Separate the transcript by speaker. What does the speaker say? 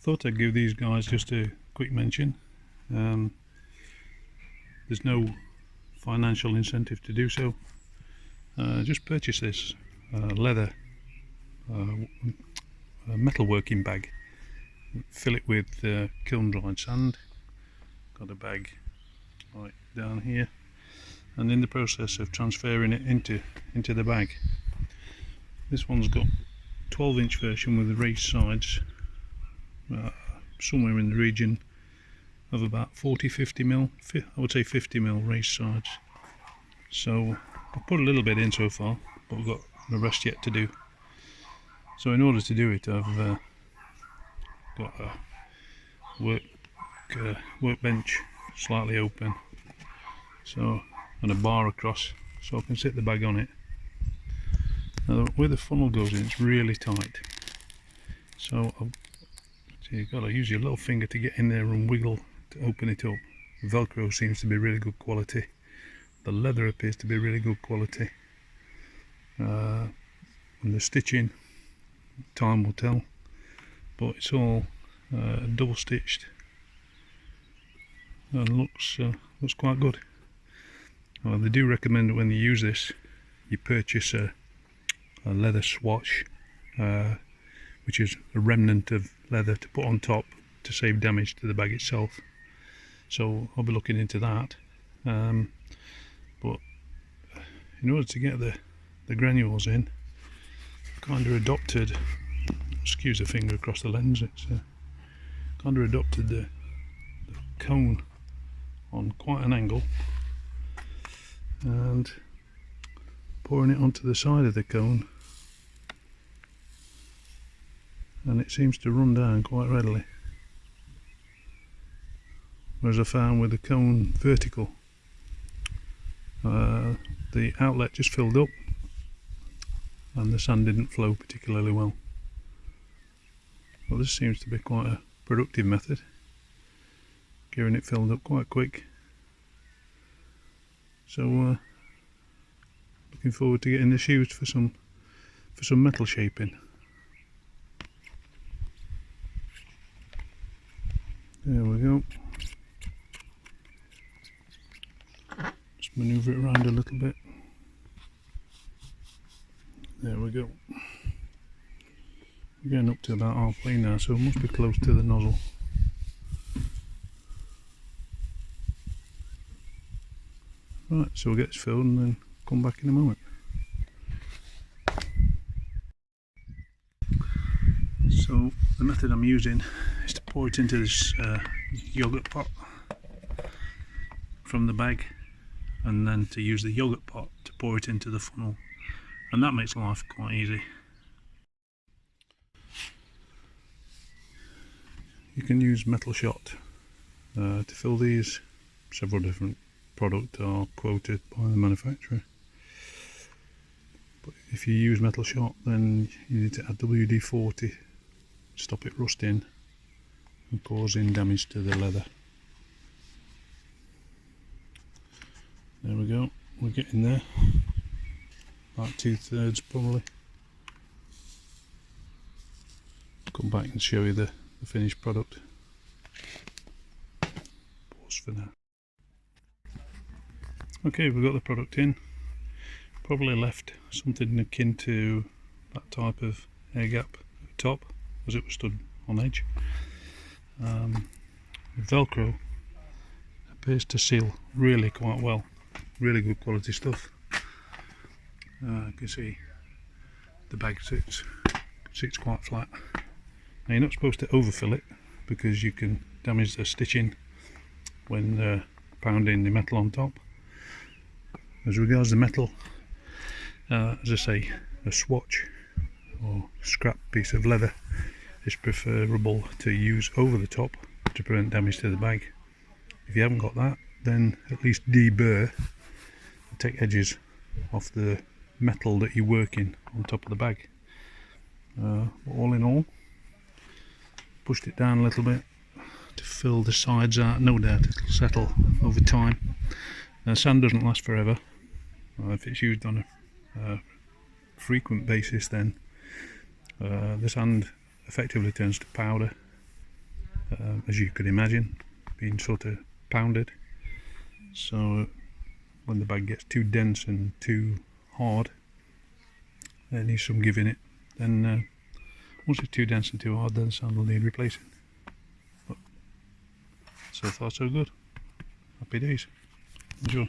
Speaker 1: Thought I'd give these guys just a quick mention. There's no financial incentive to do so. Just purchase this leather metalworking bag. Fill it with kiln dried sand. Got a bag right down here, and in the process of transferring it into the bag, this one's got 12-inch version with the raised sides, somewhere in the region of about 40-50 mil, I would say 50 mil raised sides. So I've put a little bit in so far, but we've got the rest yet to do. So in order to do it, I've got a workbench slightly open, so, and a bar across, so I can sit the bag on it. Now where the funnel goes in, it's really tight, so you've got to use your little finger to get in there and wiggle to open it up. Velcro seems to be really good quality. The leather appears to be really good quality. And the stitching, time will tell, but it's all double stitched and looks quite good. They do recommend that when you use this, you purchase a leather swatch, which is a remnant of leather to put on top to save damage to the bag itself. So I'll be looking into that. But in order to get the granules in, I've kind of adopted, excuse the finger across the lens, it's kind of adopted the cone on quite an angle and pouring it onto the side of the cone, and it seems to run down quite readily. Whereas I found with the cone vertical, the outlet just filled up and the sand didn't flow particularly well. Well, this seems to be quite a productive method, getting it filled up quite quick. So looking forward to getting this used for some metal shaping. There we go. Just manoeuvre it around a little bit. There we go. We're getting up to about halfway now, so it must be close to the nozzle. Right, so we'll get this filled and then come back in a moment. So the method I'm using is to pour it into this yogurt pot from the bag, and then to use the yogurt pot to pour it into the funnel, and that makes life quite easy. You can use metal shot to fill these. Several different products are quoted by the manufacturer, but if you use metal shot, then you need to add WD-40, stop it rusting and causing damage to the leather. There we go, we're getting there, about 2/3 probably. Come back and show you the finished product. Pause for now. Okay, we've got the product in. Probably left something akin to that type of air gap at the top as it was stood on edge. Velcro appears to seal really quite well. Really good quality stuff. You can see the bag sits quite flat. Now you're not supposed to overfill it because you can damage the stitching when pounding the metal on top. As regards the metal, as I say, a swatch or scrap piece of leather is preferable to use over the top to prevent damage to the bag. If you haven't got that, then at least deburr and take edges off the metal that you're working on top of the bag. All in all, pushed it down a little bit to fill the sides out. No doubt it'll settle over time. Sand doesn't last forever. If it's used on a frequent basis, then the sand effectively turns to powder as you could imagine, being sort of pounded. So when the bag gets too dense and too hard, it needs some give in it. Then once it's too dense and too hard, then the sand will need replacing. But so far so good. Happy days. Enjoy.